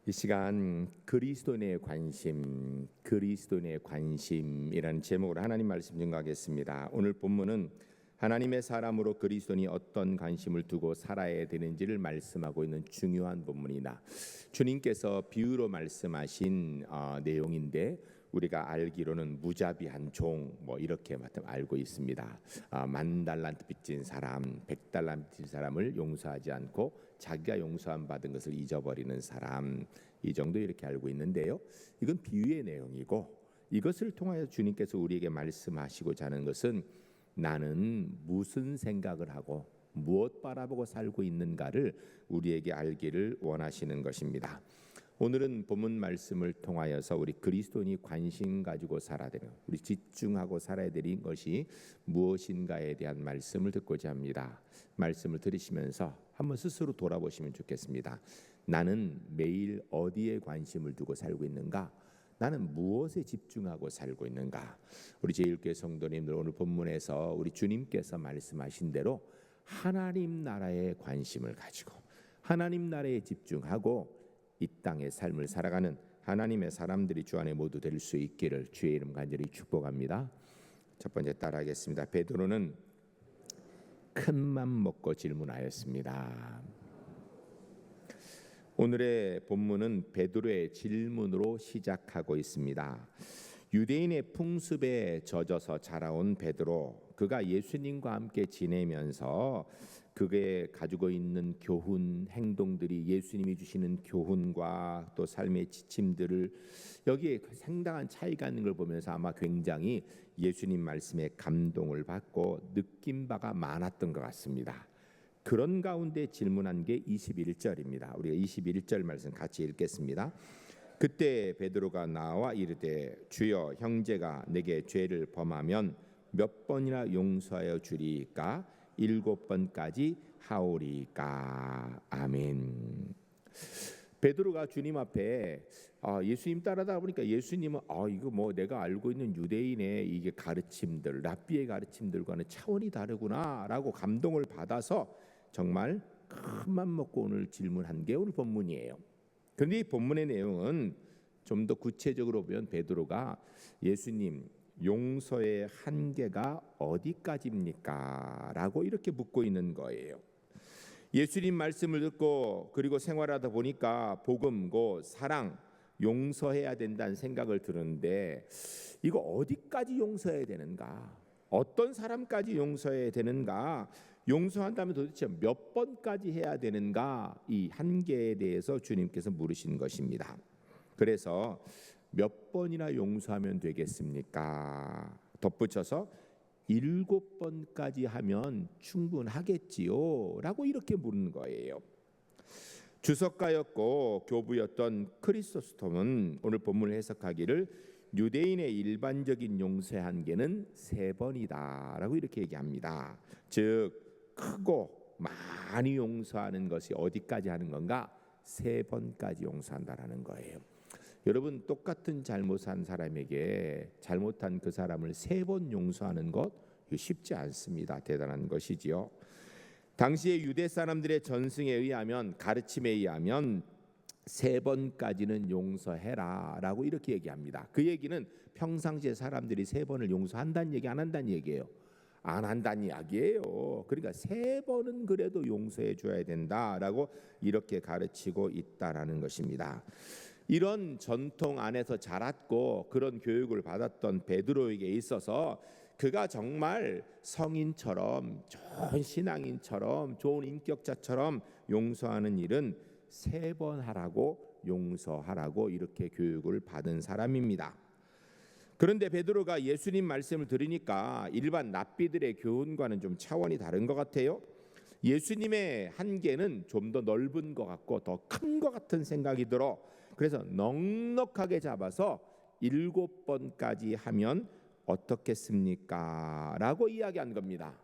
이 시간 그리스도인의 관심이라는 제목으로 하나님 말씀 증거하겠습니다. 오늘 본문은 하나님의 사람으로 그리스도인이 어떤 관심을 두고 살아야 되는지를 말씀하고 있는 중요한 본문이다. 주님께서 비유로 말씀하신 내용인데 우리가 알기로는 무자비한 종 이렇게 알고 있습니다. 10,000달란트 빚진 사람, 100달란트 빚진 사람을 용서하지 않고 자기가 용서함 받은 것을 잊어버리는 사람, 이 정도 이렇게 알고 있는데요. 이건 비유의 내용이고 이것을 통하여 주님께서 우리에게 말씀하시고자 하는 것은 나는 무슨 생각을 하고 무엇 바라보고 살고 있는가를 우리에게 알기를 원하시는 것입니다. 오늘은 본문 말씀을 통하여서 우리 그리스도인이 관심 가지고 살아야 되는, 우리 집중하고 살아야 되는 것이 무엇인가에 대한 말씀을 듣고자 합니다. 말씀을 들으시면서 한번 스스로 돌아보시면 좋겠습니다. 나는 매일 어디에 관심을 두고 살고 있는가? 나는 무엇에 집중하고 살고 있는가? 우리 제1교회 성도님들, 오늘 본문에서 우리 주님께서 말씀하신 대로 하나님 나라에 관심을 가지고 하나님 나라에 집중하고 이 땅의 삶을 살아가는 하나님의 사람들이 주 안에 모두 될 수 있기를 주의 이름 간절히 축복합니다. 첫 번째 따라하겠습니다. 베드로는 큰맘 먹고 질문하였습니다. 오늘의 본문은 베드로의 질문으로 시작하고 있습니다. 유대인의 풍습에 젖어서 자라온 베드로, 그가 예수님과 함께 지내면서 그게 가지고 있는 교훈, 행동들이 예수님이 주시는 교훈과 또 삶의 지침들을 여기에 상당한 차이가 있는 걸 보면서 아마 굉장히 예수님 말씀에 감동을 받고 느낀 바가 많았던 것 같습니다. 그런 가운데 질문한 게 21절입니다. 우리가 21절 말씀 같이 읽겠습니다. 그때 베드로가 나와 이르되 주여, 형제가 내게 죄를 범하면 몇 번이나 용서하여 주리이까? 7번까지 하오리이까? 아멘. 베드로가 주님 앞에 예수님 따라다 보니까 예수님은 이거 내가 알고 있는 유대인의 이게 가르침들, 랍비의 가르침들과는 차원이 다르구나라고 감동을 받아서 정말 큰맘 먹고 오늘 질문한 게 오늘 본문이에요. 그런데 이 본문의 내용은 좀 더 구체적으로 보면 베드로가 예수님, 용서의 한계가 어디까지입니까? 라고 이렇게 묻고 있는 거예요. 예수님 말씀을 듣고 그리고 생활하다 보니까 복음, 사랑, 용서해야 된다는 생각을 들었는데 이거 어디까지 용서해야 되는가? 어떤 사람까지 용서해야 되는가? 용서한다면 도대체 몇 번까지 해야 되는가? 이 한계에 대해서 주님께서 물으신 것입니다. 그래서 몇 번이나 용서하면 되겠습니까? 덧붙여서 7번까지 하면 충분하겠지요? 라고 이렇게 물은 거예요. 주석가였고 교부였던 크리소스톰은 오늘 본문을 해석하기를 유대인의 일반적인 용서의 한계는 3번이다 라고 이렇게 얘기합니다. 즉 크고 많이 용서하는 것이 어디까지 하는 건가? 3번까지 용서한다라는 거예요. 여러분, 똑같은 잘못한 사람에게 잘못한 그 사람을 3번 용서하는 것 쉽지 않습니다. 대단한 것이지요. 당시의 유대 사람들의 전승에 의하면, 가르침에 의하면 3번까지는 용서해라 라고 이렇게 얘기합니다. 그 얘기는 평상시에 사람들이 3번을 용서한다는 얘기, 안 한다는 얘기예요. 안 한다는 이야기예요. 그러니까 3번은 그래도 용서해 줘야 된다라고 이렇게 가르치고 있다라는 것입니다. 이런 전통 안에서 자랐고 그런 교육을 받았던 베드로에게 있어서 그가 정말 성인처럼, 좋은 신앙인처럼, 좋은 인격자처럼 용서하는 일은 3번 하라고, 용서하라고 이렇게 교육을 받은 사람입니다. 그런데 베드로가 예수님 말씀을 들으니까 일반 랍비들의 교훈과는 좀 차원이 다른 것 같아요. 예수님의 한계는 좀 더 넓은 것 같고 더 큰 것 같은 생각이 들어. 그래서 넉넉하게 잡아서 7번까지 하면 어떻겠습니까? 라고 이야기한 겁니다.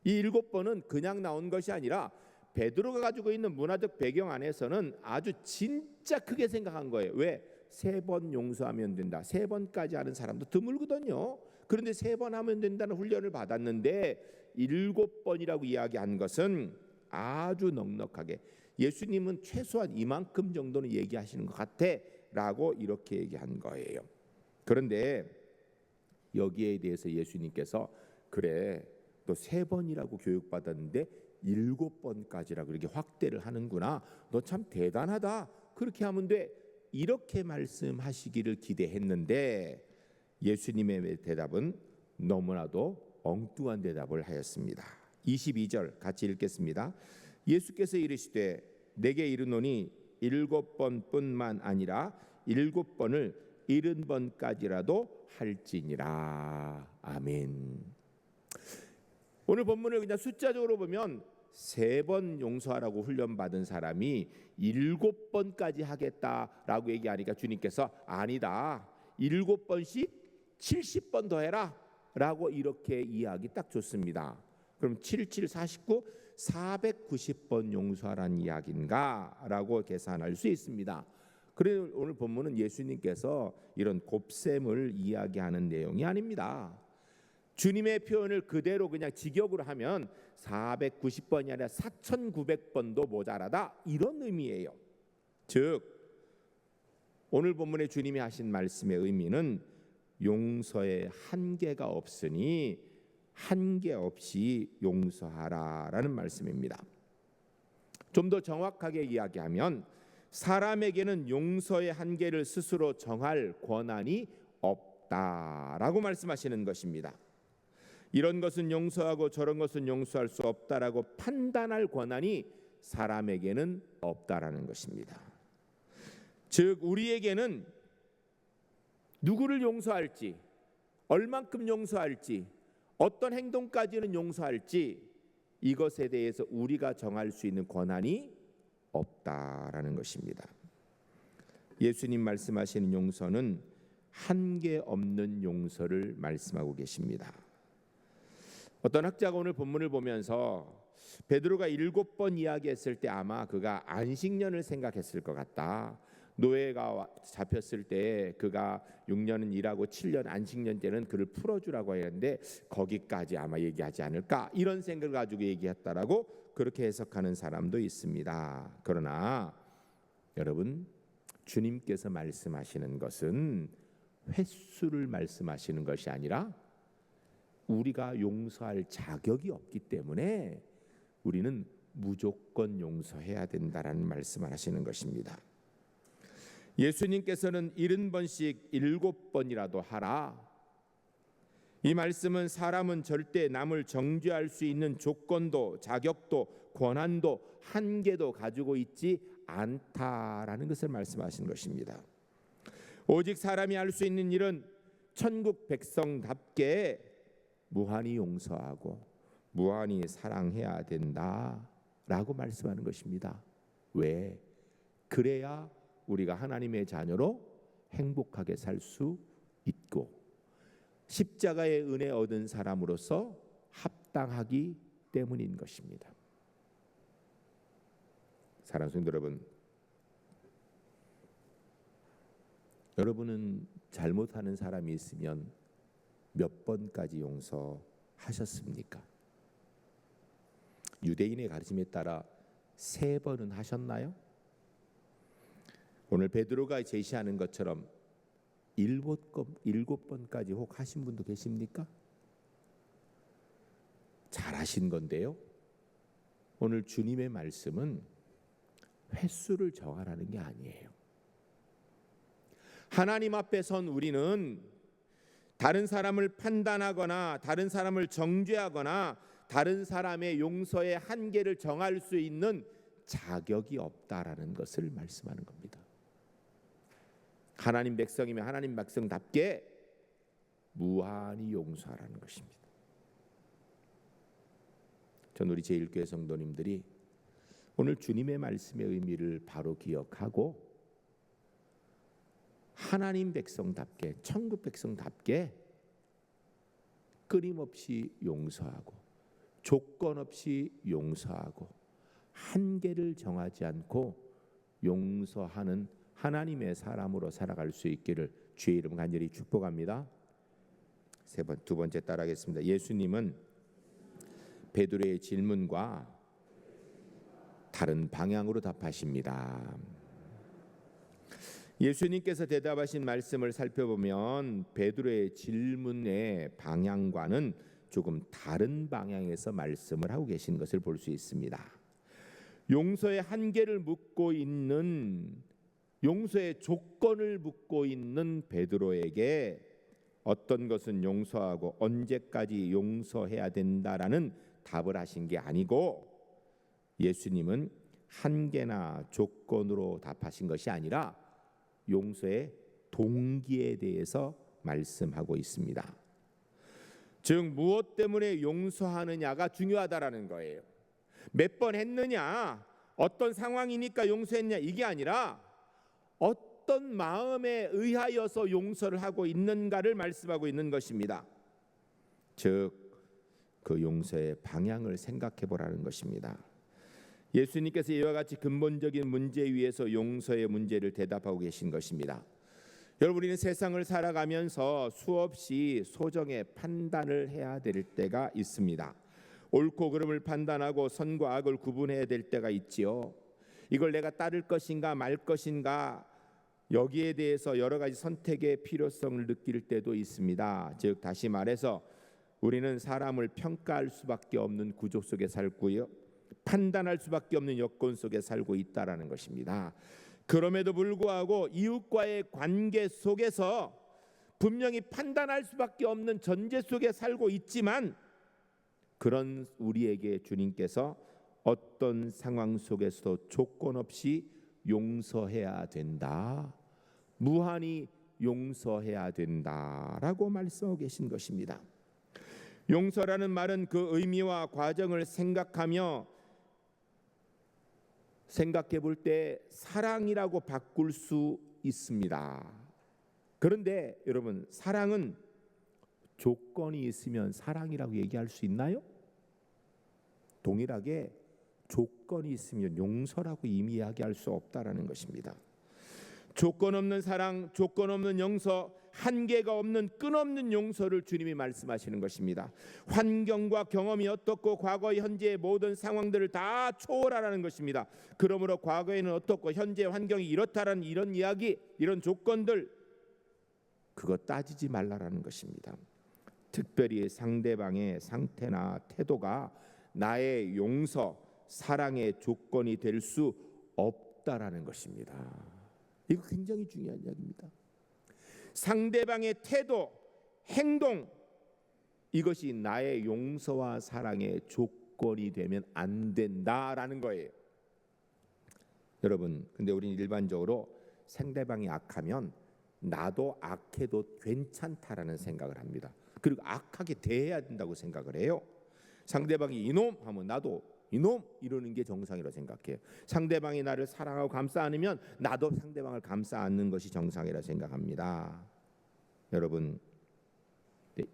이 7번은 그냥 나온 것이 아니라 베드로가 가지고 있는 문화적 배경 안에서는 아주 진짜 크게 생각한 거예요. 왜? 3번 용서하면 된다. 3번까지 하는 사람도 드물거든요. 그런데 3번 하면 된다는 훈련을 받았는데 7번이라고 이야기한 것은 아주 넉넉하게 예수님은 최소한 이만큼 정도는 얘기하시는 것 같아라고 이렇게 얘기한 거예요. 그런데 여기에 대해서 예수님께서 그래 너 3번이라고 교육받았는데 7번까지라고 이렇게 확대를 하는구나. 너 참 대단하다. 그렇게 하면 돼. 이렇게 말씀하시기를 기대했는데 예수님의 대답은 너무나도 엉뚱한 대답을 하였습니다. 22절 같이 읽겠습니다. 예수께서 이르시되 내게 이르노니 7번뿐만 아니라 7번을 70번까지라도 할지니라. 아멘. 오늘 본문을 그냥 숫자적으로 보면 3번 용서하라고 훈련받은 사람이 7번까지 하겠다라고 얘기하니까 주님께서 아니다. 7번씩 70번 더 해라 라고 이렇게 이야기 딱 좋습니다. 그럼 7, 7, 49, 490번 용서하라는 이야기인가 라고 계산할 수 있습니다. 그래서 오늘 본문은 예수님께서 이런 곱셈을 이야기하는 내용이 아닙니다. 주님의 표현을 그대로 그냥 직역으로 하면 490번이 아니라 4900번도 모자라다 이런 의미예요. 즉 오늘 본문에 주님이 하신 말씀의 의미는 용서에 한계가 없으니 한계 없이 용서하라라는 말씀입니다. 좀 더 정확하게 이야기하면 사람에게는 용서의 한계를 스스로 정할 권한이 없다라고 말씀하시는 것입니다. 이런 것은 용서하고 저런 것은 용서할 수 없다라고 판단할 권한이 사람에게는 없다라는 것입니다. 즉 우리에게는 누구를 용서할지, 얼만큼 용서할지, 어떤 행동까지는 용서할지 이것에 대해서 우리가 정할 수 있는 권한이 없다라는 것입니다. 예수님 말씀하시는 용서는 한계 없는 용서를 말씀하고 계십니다. 어떤 학자가 오늘 본문을 보면서 베드로가 7번 이야기했을 때 아마 그가 안식년을 생각했을 것 같다. 노예가 잡혔을 때 그가 6년은 일하고 7년 안식년 때는 그를 풀어주라고 했는데 거기까지 아마 얘기하지 않을까 이런 생각을 가지고 얘기했다라고 그렇게 해석하는 사람도 있습니다. 그러나 여러분 주님께서 말씀하시는 것은 횟수를 말씀하시는 것이 아니라 우리가 용서할 자격이 없기 때문에 우리는 무조건 용서해야 된다라는 말씀을 하시는 것입니다. 예수님께서는 70번씩 7번이라도 하라. 이 말씀은 사람은 절대 남을 정죄할 수 있는 조건도 자격도 권한도 한계도 가지고 있지 않다라는 것을 말씀하신 것입니다. 오직 사람이 할 수 있는 일은 천국 백성답게 무한히 용서하고 무한히 사랑해야 된다라고 말씀하는 것입니다. 왜? 그래야 우리가 하나님의 자녀로 행복하게 살 수 있고 십자가의 은혜 얻은 사람으로서 합당하기 때문인 것입니다. 사랑하는 성도 여러분, 여러분은 잘못하는 사람이 있으면 몇 번까지 용서하셨습니까? 유대인의 가르침에 따라 3번은 하셨나요? 오늘 베드로가 제시하는 것처럼 7번까지 혹 하신 분도 계십니까? 잘하신 건데요. 오늘 주님의 말씀은 횟수를 정하라는 게 아니에요. 하나님 앞에 선 우리는 다른 사람을 판단하거나 다른 사람을 정죄하거나 다른 사람의 용서의 한계를 정할 수 있는 자격이 없다라는 것을 말씀하는 겁니다. 하나님 백성이면 하나님 백성답게 무한히 용서하라는 것입니다. 전 우리 제1교회 성도님들이 오늘 주님의 말씀의 의미를 바로 기억하고 하나님 백성답게 천국 백성답게 끊임없이 용서하고 조건 없이 용서하고 한계를 정하지 않고 용서하는 하나님의 사람으로 살아갈 수 있기를 주의 이름 간절히 축복합니다. 두 번째 따라하겠습니다. 예수님은 베드로의 질문과 다른 방향으로 답하십니다. 예수님께서 대답하신 말씀을 살펴보면 베드로의 질문의 방향과는 조금 다른 방향에서 말씀을 하고 계신 것을 볼 수 있습니다. 용서의 한계를 묻고 있는, 용서의 조건을 묻고 있는 베드로에게 어떤 것은 용서하고 언제까지 용서해야 된다라는 답을 하신 게 아니고, 예수님은 한계나 조건으로 답하신 것이 아니라 용서의 동기에 대해서 말씀하고 있습니다. 즉 무엇 때문에 용서하느냐가 중요하다라는 거예요. 몇 번 했느냐, 어떤 상황이니까 용서했냐, 이게 아니라 어떤 마음에 의하여서 용서를 하고 있는가를 말씀하고 있는 것입니다. 즉 그 용서의 방향을 생각해 보라는 것입니다. 예수님께서 이와 같이 근본적인 문제 위에서 용서의 문제를 대답하고 계신 것입니다. 여러분, 우리는 세상을 살아가면서 수없이 소정의 판단을 해야 될 때가 있습니다. 옳고 그름을 판단하고 선과 악을 구분해야 될 때가 있지요. 이걸 내가 따를 것인가 말 것인가, 여기에 대해서 여러 가지 선택의 필요성을 느낄 때도 있습니다. 즉 다시 말해서 우리는 사람을 평가할 수밖에 없는 구조 속에 살고요, 판단할 수밖에 없는 여건 속에 살고 있다라는 것입니다. 그럼에도 불구하고 이웃과의 관계 속에서 분명히 판단할 수밖에 없는 전제 속에 살고 있지만, 그런 우리에게 주님께서 어떤 상황 속에서도 조건 없이 용서해야 된다, 무한히 용서해야 된다라고 말씀하고 계신 것입니다. 용서라는 말은 그 의미와 과정을 생각해 볼 때 사랑이라고 바꿀 수 있습니다. 그런데 여러분, 사랑은 조건이 있으면 사랑이라고 얘기할 수 있나요? 동일하게 조건이 있으면 용서라고 이미 이야기할 수 없다라는 것입니다. 조건 없는 사랑, 조건 없는 용서, 한계가 없는 끝없는 용서를 주님이 말씀하시는 것입니다. 환경과 경험이 어떻고 과거 현재의 모든 상황들을 다 초월하라는 것입니다. 그러므로 과거에는 어떻고 현재 환경이 이렇다라는 이런 이야기, 이런 조건들, 그거 따지지 말라라는 것입니다. 특별히 상대방의 상태나 태도가 나의 용서, 사랑의 조건이 될 수 없다라는 것입니다. 이거 굉장히 중요한 이야기입니다. 상대방의 태도, 행동, 이것이 나의 용서와 사랑의 조건이 되면 안 된다라는 거예요. 여러분, 근데 우리는 일반적으로 상대방이 악하면 나도 악해도 괜찮다라는 생각을 합니다. 그리고 악하게 대해야 된다고 생각을 해요. 상대방이 이놈 하면 나도 이놈 이러는 게 정상이라고 생각해요. 상대방이 나를 사랑하고 감싸 안으면 나도 상대방을 감싸 안는 것이 정상이라고 생각합니다. 여러분,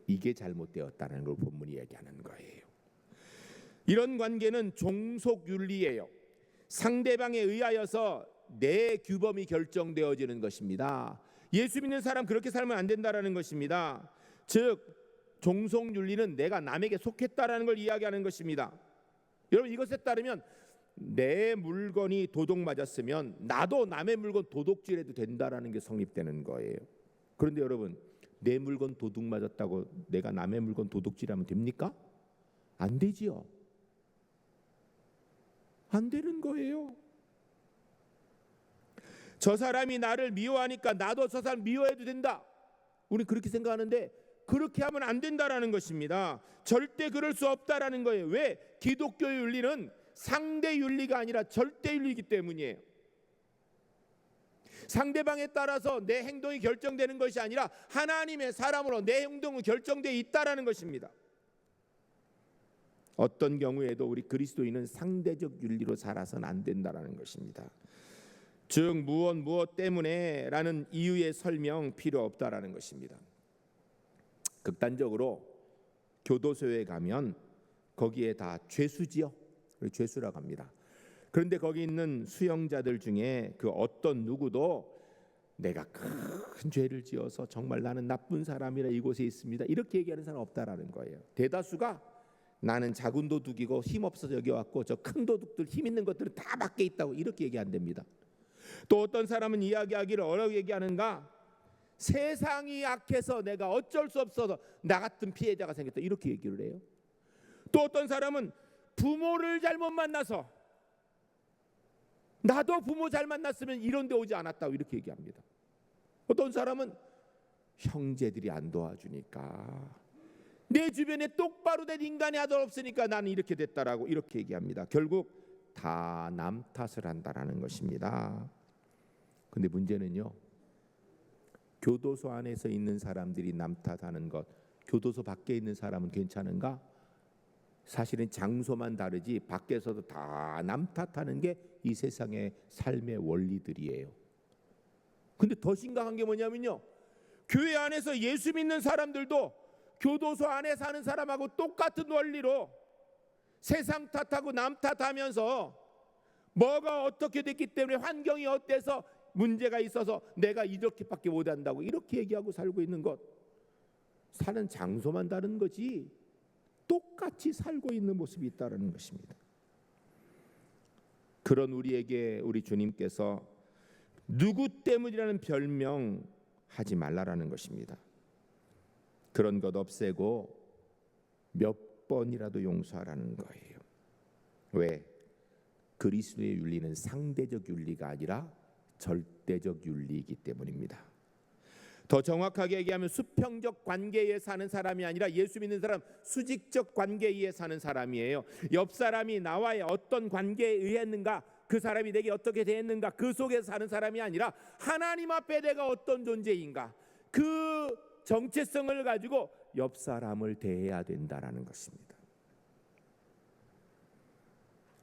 이게 잘못되었다는 걸 본문이 얘기하는 거예요. 이런 관계는 종속윤리예요. 상대방에 의하여서 내 규범이 결정되어지는 것입니다. 예수 믿는 사람 그렇게 살면 안 된다라는 것입니다. 즉 종속윤리는 내가 남에게 속했다라는 걸 이야기하는 것입니다. 여러분, 이것에 따르면 내 물건이 도둑 맞았으면 나도 남의 물건 도둑질해도 된다라는 게 성립되는 거예요. 그런데 여러분, 내 물건 도둑 맞았다고 내가 남의 물건 도둑질하면 됩니까? 안 되지요. 안 되는 거예요. 저 사람이 나를 미워하니까 나도 저 사람 미워해도 된다, 우리 그렇게 생각하는데 그렇게 하면 안 된다라는 것입니다. 절대 그럴 수 없다라는 거예요. 왜? 기독교의 윤리는 상대 윤리가 아니라 절대 윤리이기 때문이에요. 상대방에 따라서 내 행동이 결정되는 것이 아니라 하나님의 사람으로 내 행동은 결정되어 있다라는 것입니다. 어떤 경우에도 우리 그리스도인은 상대적 윤리로 살아서는 안 된다라는 것입니다. 즉 무엇 때문에 라는 이유의 설명 필요 없다라는 것입니다. 극단적으로 교도소에 가면 거기에 다 죄수지요. 죄수라고 합니다. 그런데 거기 있는 수용자들 중에 그 어떤 누구도 내가 큰 죄를 지어서 정말 나는 나쁜 사람이라 이곳에 있습니다, 이렇게 얘기하는 사람 없다라는 거예요. 대다수가 나는 작은 도둑이고 힘없어서 여기 왔고 저 큰 도둑들 힘 있는 것들은 다 밖에 있다고 이렇게 얘기 안 됩니다. 또 어떤 사람은 이야기하기를 어려워 얘기하는가? 세상이 약해서 내가 어쩔 수 없어서 나 같은 피해자가 생겼다 이렇게 얘기를 해요. 또 어떤 사람은 부모를 잘못 만나서 나도 부모 잘 만났으면 이런 데 오지 않았다고 이렇게 얘기합니다. 어떤 사람은 형제들이 안 도와주니까 내 주변에 똑바로 된 인간이 아들 없으니까 나는 이렇게 됐다라고 이렇게 얘기합니다. 결국 다 남 탓을 한다라는 것입니다. 근데 문제는요, 교도소 안에서 있는 사람들이 남 탓하는 것, 교도소 밖에 있는 사람은 괜찮은가? 사실은 장소만 다르지 밖에서도 다 남 탓하는 게 이 세상의 삶의 원리들이에요. 근데 더 심각한 게 뭐냐면요, 교회 안에서 예수 믿는 사람들도 교도소 안에 사는 사람하고 똑같은 원리로 세상 탓하고 남 탓하면서 뭐가 어떻게 됐기 때문에 환경이 어때서 문제가 있어서 내가 이렇게밖에 못한다고 이렇게 얘기하고 살고 있는 것, 사는 장소만 다른 거지 똑같이 살고 있는 모습이 있다는 것입니다. 그런 우리에게 우리 주님께서 누구 때문이라는 별명 하지 말라라는 것입니다. 그런 것 없애고 몇 번이라도 용서하라는 거예요. 왜? 그리스도의 윤리는 상대적 윤리가 아니라 절대적 윤리이기 때문입니다. 더 정확하게 얘기하면 수평적 관계에 사는 사람이 아니라 예수 믿는 사람 수직적 관계에 사는 사람이에요. 옆 사람이 나와의 어떤 관계에 의했는가, 그 사람이 내게 어떻게 대했는가, 그 속에서 사는 사람이 아니라 하나님 앞에 내가 어떤 존재인가, 그 정체성을 가지고 옆 사람을 대해야 된다라는 것입니다.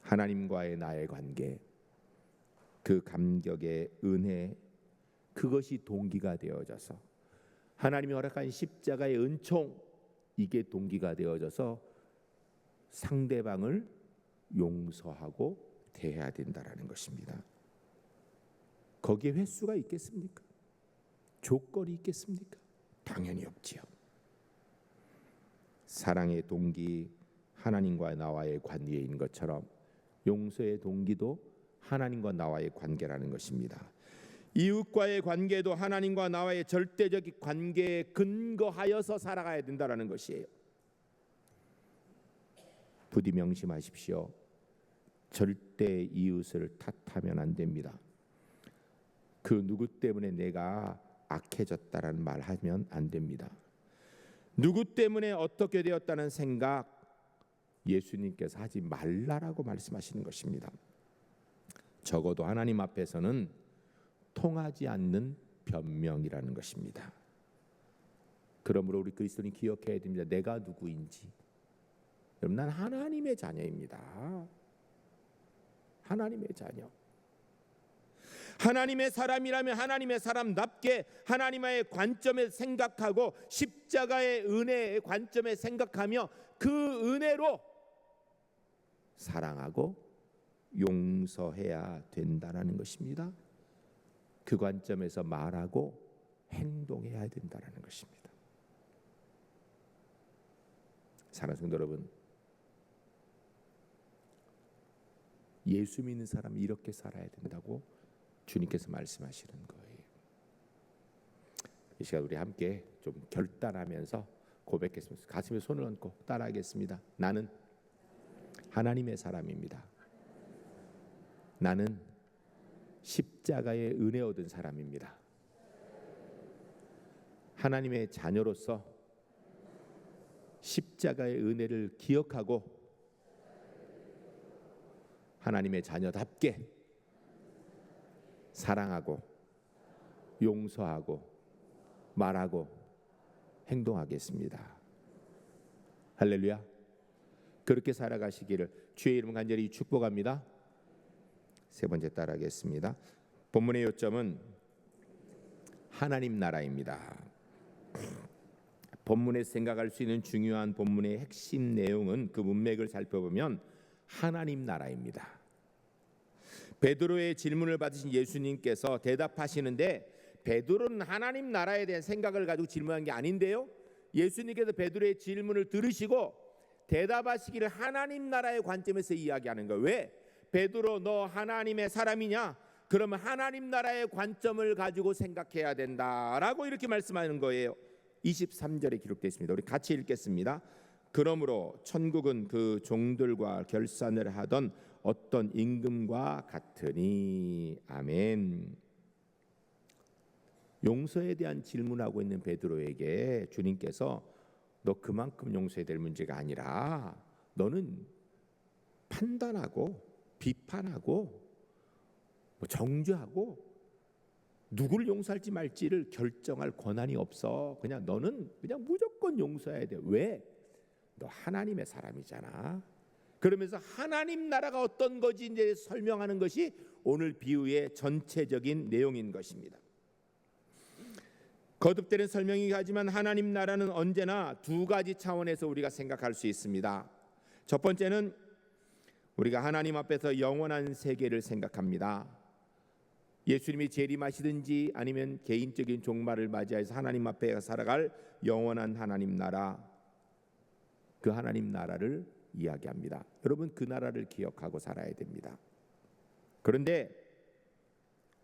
하나님과의 나의 관계, 그 감격의 은혜, 그것이 동기가 되어져서 하나님이 허락한 십자가의 은총, 이게 동기가 되어져서 상대방을 용서하고 대해야 된다라는 것입니다. 거기에 횟수가 있겠습니까? 조건이 있겠습니까? 당연히 없지요. 사랑의 동기, 하나님과 나와의 관계인 것처럼 용서의 동기도 하나님과 나와의 관계라는 것입니다. 이웃과의 관계도 하나님과 나와의 절대적인 관계에 근거하여서 살아가야 된다라는 것이에요. 부디 명심하십시오. 절대 이웃을 탓하면 안 됩니다. 그 누구 때문에 내가 악해졌다라는 말 하면 안 됩니다. 누구 때문에 어떻게 되었다는 생각 예수님께서 하지 말라라고 말씀하시는 것입니다. 적어도 하나님 앞에서는 통하지 않는 변명이라는 것입니다. 그러므로 우리 그리스도인이 기억해야 됩니다. 내가 누구인지. 여러분, 난 하나님의 자녀입니다. 하나님의 자녀. 하나님의 사람이라면 하나님의 사람답게 하나님의 관점에 생각하고 십자가의 은혜의 관점에 생각하며 그 은혜로 사랑하고 용서해야 된다는 것입니다. 그 관점에서 말하고 행동해야 된다는 것입니다. 사랑하는 성도 여러분, 예수 믿는 사람이 이렇게 살아야 된다고 주님께서 말씀하시는 거예요. 이 시간 우리 함께 좀 결단하면서 고백했습니다. 가슴에 손을 얹고 따라하겠습니다. 나는 하나님의 사람입니다. 나는 십자가의 은혜 얻은 사람입니다. 하나님의 자녀로서 십자가의 은혜를 기억하고 하나님의 자녀답게 사랑하고 용서하고 말하고 행동하겠습니다. 할렐루야. 그렇게 살아가시기를 주의 이름 간절히 축복합니다. 세 번째 따라하겠습니다. 본문의 요점은 하나님 나라입니다. 본문에서 생각할 수 있는 중요한 본문의 핵심 내용은 그 문맥을 살펴보면 하나님 나라입니다. 베드로의 질문을 받으신 예수님께서 대답하시는데 베드로는 하나님 나라에 대한 생각을 가지고 질문한 게 아닌데요. 예수님께서 베드로의 질문을 들으시고 대답하시기를 하나님 나라의 관점에서 이야기하는 거예요. 왜? 베드로, 너 하나님의 사람이냐? 그러면 하나님 나라의 관점을 가지고 생각해야 된다라고 이렇게 말씀하는 거예요. 23절에 기록되어 있습니다. 우리 같이 읽겠습니다. 그러므로 천국은 그 종들과 결산을 하던 어떤 임금과 같으니. 아멘. 용서에 대한 질문하고 있는 베드로에게 주님께서 너 그만큼 용서해야 될 문제가 아니라 너는 판단하고 비판하고 정죄하고 누구를 용서할지 말지를 결정할 권한이 없어. 그냥 너는 그냥 무조건 용서해야 돼. 왜? 너 하나님의 사람이잖아. 그러면서 하나님 나라가 어떤 것인지 이제 설명하는 것이 오늘 비유의 전체적인 내용인 것입니다. 거듭되는 설명이긴 하지만 하나님 나라는 언제나 두 가지 차원에서 우리가 생각할 수 있습니다. 첫 번째는 우리가 하나님 앞에서 영원한 세계를 생각합니다. 예수님이 재림하시든지 아니면 개인적인 종말을 맞이해서 하나님 앞에 살아갈 영원한 하나님 나라, 그 하나님 나라를 이야기합니다. 여러분, 그 나라를 기억하고 살아야 됩니다. 그런데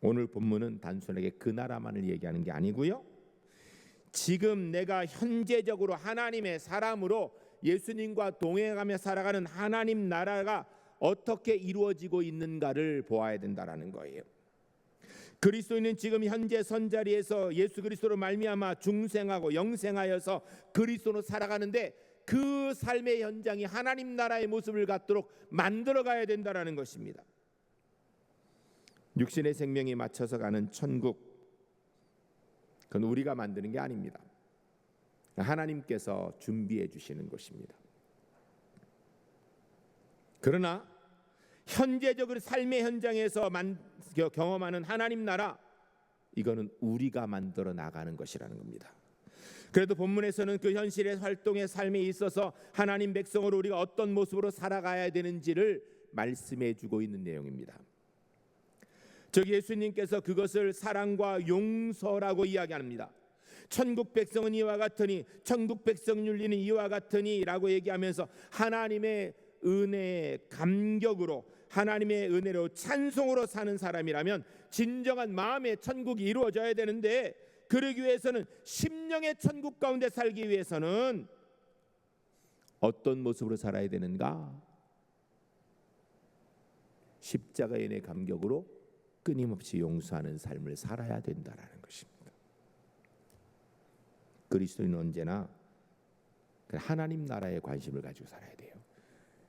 오늘 본문은 단순하게 그 나라만을 얘기하는 게 아니고요, 지금 내가 현재적으로 하나님의 사람으로 예수님과 동행하며 살아가는 하나님 나라가 어떻게 이루어지고 있는가를 보아야 된다라는 거예요. 그리스도인은 지금 현재 선자리에서 예수 그리스도로 말미암아 중생하고 영생하여서 그리스도로 살아가는데 그 삶의 현장이 하나님 나라의 모습을 갖도록 만들어가야 된다라는 것입니다. 육신의 생명이 맞춰서 가는 천국, 그건 우리가 만드는 게 아닙니다. 하나님께서 준비해 주시는 것입니다. 그러나 현재적으로 삶의 현장에서 경험하는 하나님 나라, 이거는 우리가 만들어 나가는 것이라는 겁니다. 그래도 본문에서는 그 현실의 활동의 삶에 있어서 하나님 백성으로 우리가 어떤 모습으로 살아가야 되는지를 말씀해 주고 있는 내용입니다. 즉 예수님께서 그것을 사랑과 용서라고 이야기합니다. 천국 백성은 이와 같으니, 천국 백성 윤리는 이와 같으니 라고 얘기하면서 하나님의 은혜의 감격으로, 하나님의 은혜로 찬송으로 사는 사람이라면 진정한 마음의 천국이 이루어져야 되는데, 그러기 위해서는 심령의 천국 가운데 살기 위해서는 어떤 모습으로 살아야 되는가? 십자가의 은혜 감격으로 끊임없이 용서하는 삶을 살아야 된다라는 것입니다. 그리스도인은 언제나 하나님 나라에 관심을 가지고 살아야 돼요.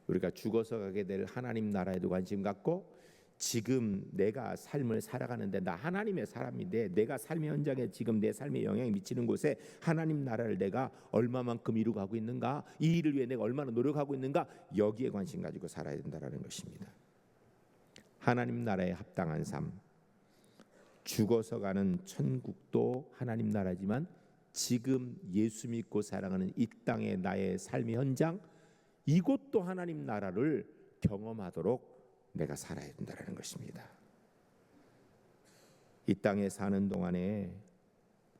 우리가 죽어서 가게 될 하나님 나라에도 관심 갖고, 지금 내가 삶을 살아가는데 나 하나님의 사람인데 내가 삶의 현장에 지금 내 삶에 영향이 미치는 곳에 하나님 나라를 내가 얼마만큼 이루고 가고 있는가, 이 일을 위해 내가 얼마나 노력하고 있는가, 여기에 관심 가지고 살아야 된다는 것입니다. 하나님 나라에 합당한 삶, 죽어서 가는 천국도 하나님 나라지만 지금 예수 믿고 살아가는 이 땅의 나의 삶의 현장, 이곳도 하나님 나라를 경험하도록 내가 살아야 된다는 것입니다. 이 땅에 사는 동안에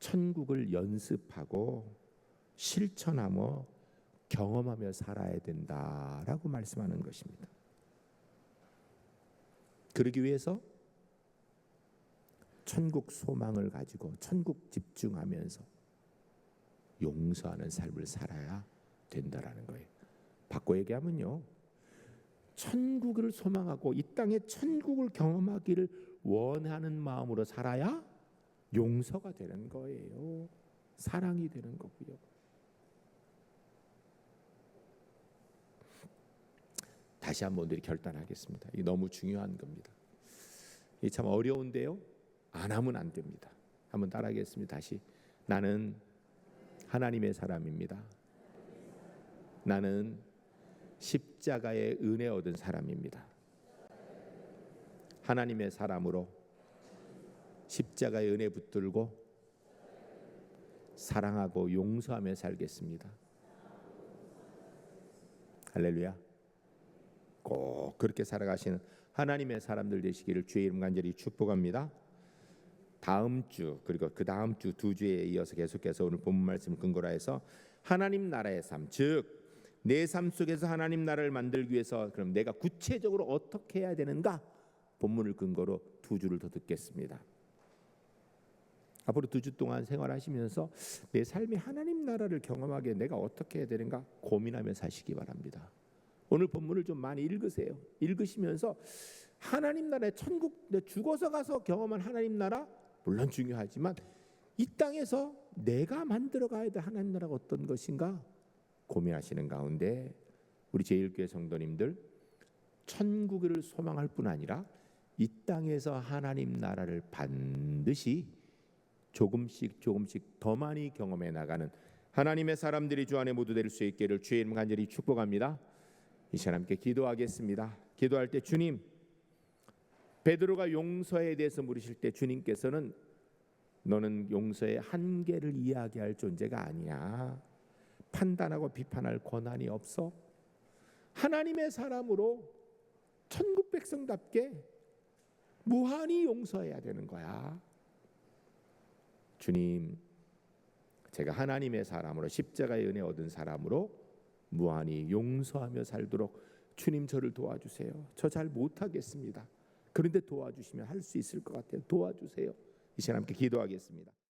천국을 연습하고 실천하며 경험하며 살아야 된다라고 말씀하는 것입니다. 그러기 위해서 천국 소망을 가지고 천국 집중하면서 용서하는 삶을 살아야 된다라는 거예요. 바꿔 얘기하면요, 천국을 소망하고 이 땅에 천국을 경험하기를 원하는 마음으로 살아야 용서가 되는 거예요. 사랑이 되는 거고요. 다시 한번 우리 결단하겠습니다. 이게 너무 중요한 겁니다. 이게 참 어려운데요, 안 하면 안 됩니다. 한번 따라하겠습니다. 다시. 나는 하나님의 사람입니다. 나는 십자가의 은혜 얻은 사람입니다. 하나님의 사람으로 십자가의 은혜 붙들고 사랑하고 용서하며 살겠습니다. 할렐루야. 꼭 그렇게 살아가시는 하나님의 사람들 되시기를 주의 이름 간절히 축복합니다. 다음 주 그리고 그 다음 주 두 주에 이어서 계속해서 오늘 본문 말씀을 근거로 해서 하나님 나라의 삶, 즉 내 삶 속에서 하나님 나라를 만들기 위해서 그럼 내가 구체적으로 어떻게 해야 되는가? 본문을 근거로 두 줄을 더 듣겠습니다. 앞으로 2주 동안 생활하시면서 내 삶이 하나님 나라를 경험하게 내가 어떻게 해야 되는가 고민하며 사시기 바랍니다. 오늘 본문을 좀 많이 읽으세요. 읽으시면서 하나님 나라의 천국, 죽어서 가서 경험한 하나님 나라 물론 중요하지만 이 땅에서 내가 만들어 가야 될 하나님 나라가 어떤 것인가 고민하시는 가운데 우리 제1교회 성도님들 천국을 소망할 뿐 아니라 이 땅에서 하나님 나라를 반드시 조금씩 더 많이 경험해 나가는 하나님의 사람들이 주 안에 모두 될 수 있기를 주의 이름 간절히 축복합니다. 이 시간 함께 기도하겠습니다. 기도할 때 주님, 베드로가 용서에 대해서 물으실 때 주님께서는 너는 용서의 한계를 이야기할 존재가 아니야. 판단하고 비판할 권한이 없어. 하나님의 사람으로 천국 백성답게 무한히 용서해야 되는 거야. 주님, 제가 하나님의 사람으로 십자가의 은혜 얻은 사람으로 무한히 용서하며 살도록 주님 저를 도와주세요. 저 잘 못하겠습니다. 그런데 도와주시면 할 수 있을 것 같아요. 도와주세요. 이 시간 함께 기도하겠습니다.